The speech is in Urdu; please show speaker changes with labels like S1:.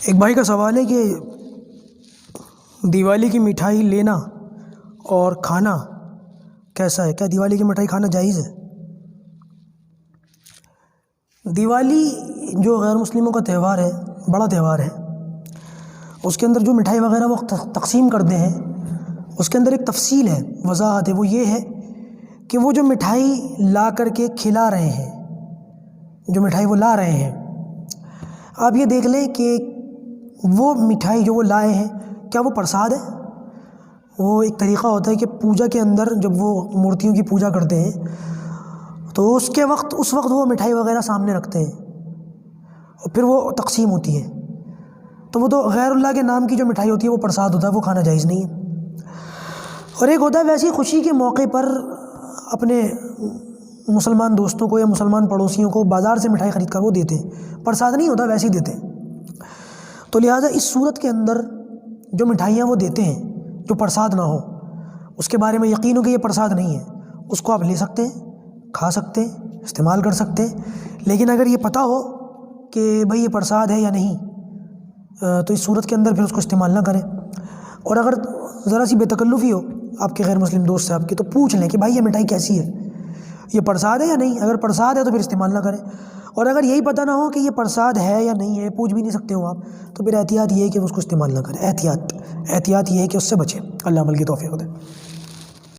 S1: ایک بھائی کا سوال ہے کہ دیوالی کی مٹھائی لینا اور کھانا کیسا ہے؟ کیا دیوالی کی مٹھائی کھانا جائز ہے؟ دیوالی جو غیر مسلموں کا تہوار ہے، بڑا تہوار ہے، اس کے اندر جو مٹھائی وغیرہ وہ تقسیم کرتے ہیں، اس کے اندر ایک تفصیل ہے، وضاحت ہے، وہ یہ ہے کہ وہ جو مٹھائی لا کر کے کھلا رہے ہیں، جو مٹھائی وہ لا رہے ہیں، آپ یہ دیکھ لیں کہ وہ مٹھائی جو وہ لائے ہیں کیا وہ پرساد ہے؟ وہ ایک طریقہ ہوتا ہے کہ پوجا کے اندر جب وہ مورتیوں کی پوجا کرتے ہیں تو اس وقت وہ مٹھائی وغیرہ سامنے رکھتے ہیں اور پھر وہ تقسیم ہوتی ہے، تو وہ تو غیر اللہ کے نام کی جو مٹھائی ہوتی ہے وہ پرساد ہوتا ہے، وہ کھانا جائز نہیں ہے۔ اور ایک ہوتا ہے ویسی خوشی کے موقع پر اپنے مسلمان دوستوں کو یا مسلمان پڑوسیوں کو بازار سے مٹھائی خرید کر وہ دیتے ہیں، پرساد نہیں ہوتا، ویسے ہی دیتے ہیں۔ تو لہٰذا اس صورت کے اندر جو مٹھائیاں وہ دیتے ہیں جو پرساد نہ ہو، اس کے بارے میں یقین ہو کہ یہ پرساد نہیں ہے، اس کو آپ لے سکتے ہیں، کھا سکتے ہیں، استعمال کر سکتے ہیں، لیکن اگر یہ پتہ ہو کہ بھئی یہ پرساد ہے یا نہیں تو اس صورت کے اندر پھر اس کو استعمال نہ کریں۔ اور اگر ذرا سی بے تکلفی ہو آپ کے غیر مسلم دوست سے آپ کے، تو پوچھ لیں کہ بھائی یہ مٹھائی کیسی ہے، یہ پرساد ہے یا نہیں؟ اگر پرساد ہے تو پھر استعمال نہ کریں، اور اگر یہی پتہ نہ ہو کہ یہ پرساد ہے یا نہیں ہے، پوچھ بھی نہیں سکتے ہو آپ، تو پھر احتیاط یہ ہے کہ اس کو استعمال نہ کریں۔ احتیاط یہ ہے کہ اس سے بچیں۔ اللہ عمل کی توفیق دے۔